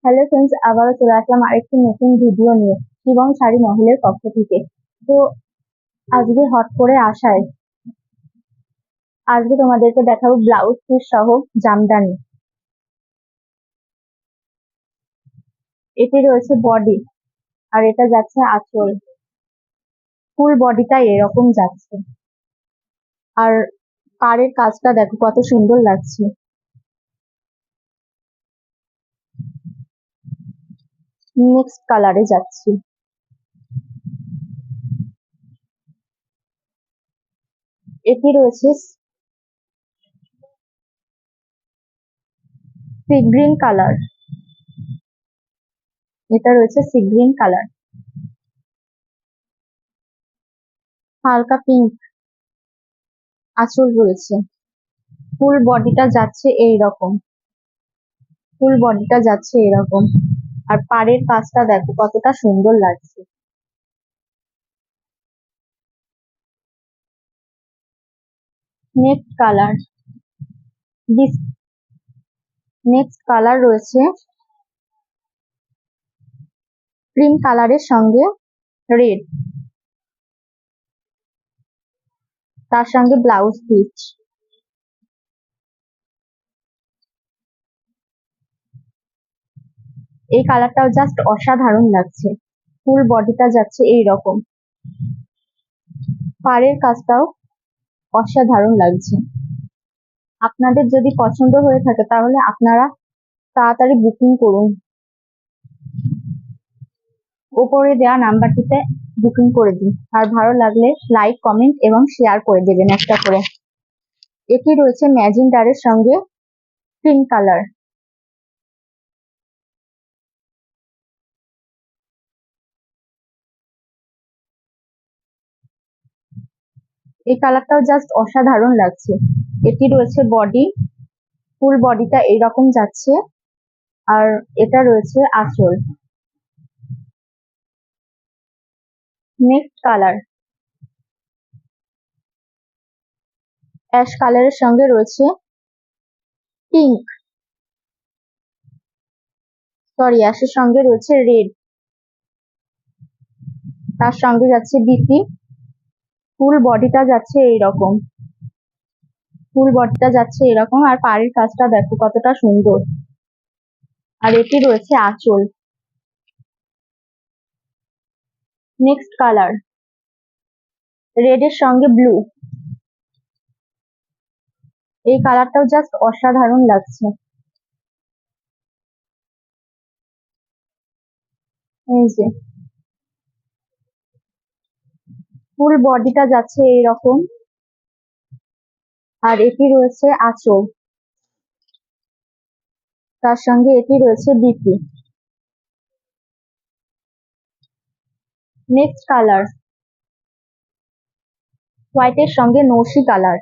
Hello friends, আবারও চলে আসলাম আরেকটি নতুন ভিডিও নিয়ে শিবম শাড়ি মহলের পক্ষ থেকে। তো আজকে হট করে আসায় আজকে তোমাদেরকে দেখাবো ব্লাউজ পিস সহ জামদানি। এটি রয়েছে বডি, আর এটা যাচ্ছে আঁচল। ফুল বডিটা এরকম যাচ্ছে, আর পাড়ের কাজটা দেখো কত সুন্দর লাগছে। নেক্সট কালারে যাচ্ছি। এটি রয়েছে সি গ্রিন কালার। এটা রয়েছে সি গ্রিন কালার, হালকা পিঙ্ক আঁচল রয়েছে। ফুল বডিটা যাচ্ছে এইরকম, ফুল বডিটা যাচ্ছে এরকম, আর পাড়ের কাজটা দেখো কতটা সুন্দর লাগছে। Next colour this next colour রয়েছে ক্রিম কালারের সঙ্গে রেড, তার সঙ্গে ব্লাউজ পিস। এই কালারটাও জাস্ট অসাধারণ লাগছে। ফুল বডিটা যাচ্ছে এইরকম, পাড়ের কাজটাও অসাধারণ লাগছে। আপনাদের যদি পছন্দ হয়ে থাকে তাহলে আপনারা তাড়াতাড়ি বুকিং করুন। ওপরে দেওয়া নাম্বারটিতে বুকিং করে দিন, আর ভালো লাগলে লাইক, কমেন্ট এবং শেয়ার করে দেবেন একটা করে। এটি রয়েছে ম্যাজেন্ডারের সঙ্গে পিঙ্ক কালার। এই কালারটাও জাস্ট অসাধারণ লাগছে। এটি রয়েছে বডি, ফুল বডিটা এইরকম যাচ্ছে, আর এটা রয়েছে আঁচল। নেক্সট কালার অ্যাশ কালারের সঙ্গে রয়েছে পিঙ্ক, অ্যাশের সঙ্গে রয়েছে রেড, তার সঙ্গে যাচ্ছে বিপি। ফুল বডিটা যাচ্ছে এইরকম, আর পাড়ের কাজটা দেখো কতটা সুন্দর। আর এটি রয়েছে আঁচল। নেক্সট কালার রেড এর সঙ্গে ব্লু। এই কালারটাও জাস্ট অসাধারণ লাগছে। এই যে ফুল বডিটা যাচ্ছে এইরকম, আর এটি রয়েছে আঁচল, তার সঙ্গে এটি রয়েছে বিপি। নেক্সট কালার হোয়াইটের সঙ্গে নৌশি কালার।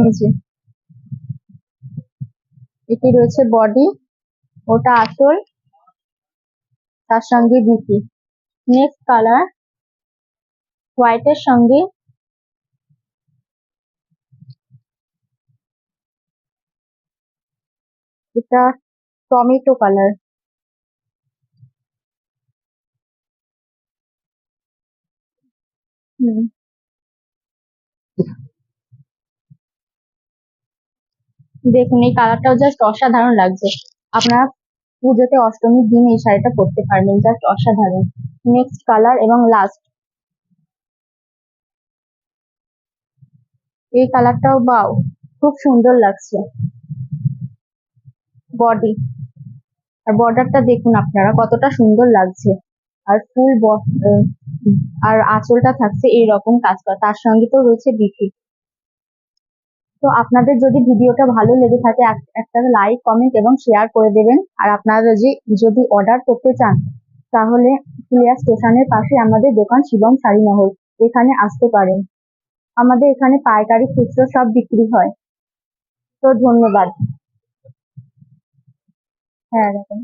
এই যে এটি রয়েছে বডি, ওটা আঁচল, তার সঙ্গে বিপি। নেক্সট কালার হোয়াইটের সঙ্গে এটা টমেটো কালার। দেখুন এই কালারটাও জাস্ট অসাধারণ লাগছে। আপনারা পুজোতে অষ্টমীর দিন এই শাড়িটা পরতে পারবেন, জাস্ট অসাধারণ। নেক্সট কালার এবং লাস্ট এই কালারটাও বাও, খুব সুন্দর লাগছে। বডি আর বর্ডারটা দেখুন আপনারা কতটা সুন্দর লাগছে, আর আর আঁচলটা থাকছে এইরকম কাজ করা, তার সঙ্গে তো রয়েছে বিপি। তো আপনাদের যদি ভিডিওটা ভালো লেগে থাকে একটা লাইক, কমেন্ট এবং শেয়ার করে দেবেন। আর আপনারা যদি অর্ডার করতে চান তাহলে ফুলিয়া স্টেশনের পাশে আমাদের দোকান শিবম শাড়ি মহল, এখানে আসতে পারেন। আমাদের এখানে পাইকারি, খুচরো সব বিক্রি হয়। তো ধন্যবাদ। হ্যাঁ, দেখুন।